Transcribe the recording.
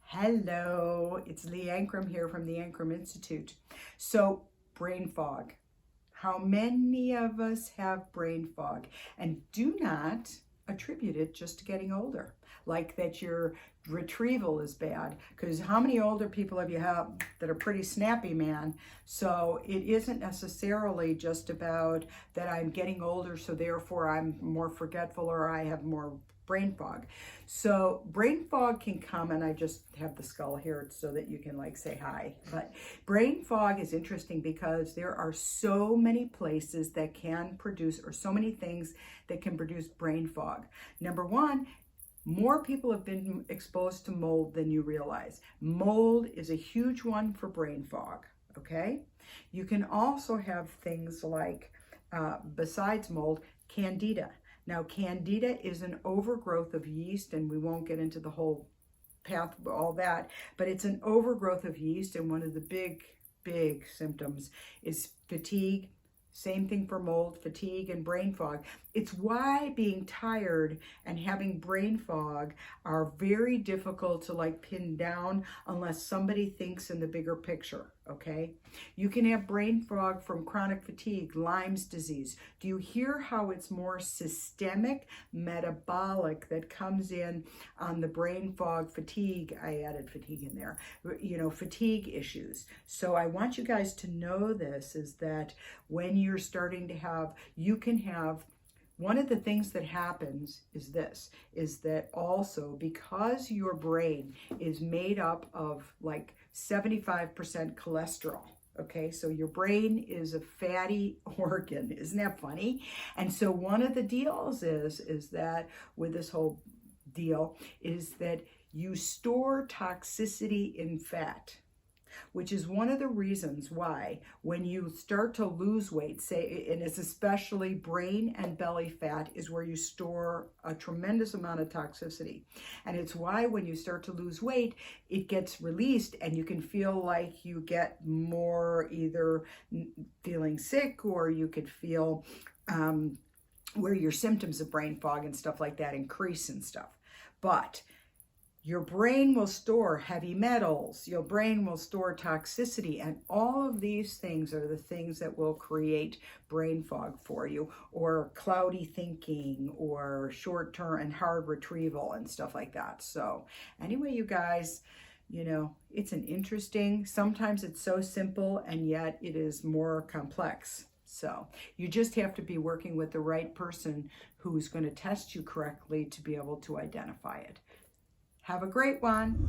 Hello, it's Leigh Ankrum here from the Ankrum Institute. So, brain fog. How many of us have brain fog? And do not attribute it just to getting older. Like that your retrieval is bad. Because how many older people have you had that are pretty snappy, man? So it isn't necessarily just about that I'm getting older, so therefore I'm more forgetful or I have more brain fog. So brain fog can come, and I just have the skull here so that you can like say hi. But brain fog is interesting because there are so many places that can produce, or so many things that can produce brain fog. Number one, more people have been exposed to mold than you realize. Mold is a huge one for brain fog, okay? You can also have things like, besides mold, candida. Now, candida is an overgrowth of yeast, and we won't get into the whole path, all that, but it's an overgrowth of yeast, and one of the big symptoms is fatigue. Same thing for mold, fatigue, and brain fog. It's why being tired and having brain fog are very difficult to like pin down unless somebody thinks in the bigger picture, okay? You can have brain fog from chronic fatigue, Lyme's disease. Do you hear how it's more systemic, metabolic that comes in on the brain fog, fatigue? I added fatigue in there, you know, fatigue issues. So I want you guys to know this, is that when you're starting to have, you can have, one of the things that happens is this, is that also because your brain is made up of like 75% cholesterol, okay? So your brain is a fatty organ. Isn't that funny? And so one of the deals is that with this whole deal is that you store toxicity in fat, which is one of the reasons why when you start to lose weight, say, and it's especially brain and belly fat is where you store a tremendous amount of toxicity. And it's why when you start to lose weight, it gets released and you can feel like you get more either feeling sick, or you could feel where your symptoms of brain fog and stuff like that increase and stuff. But your brain will store heavy metals, your brain will store toxicity, and all of these things are the things that will create brain fog for you, or cloudy thinking, or short-term and hard retrieval and stuff like that. So anyway, you guys, you know, it's an interesting, sometimes it's so simple and yet it is more complex. So you just have to be working with the right person who's going to test you correctly to be able to identify it. Have a great one.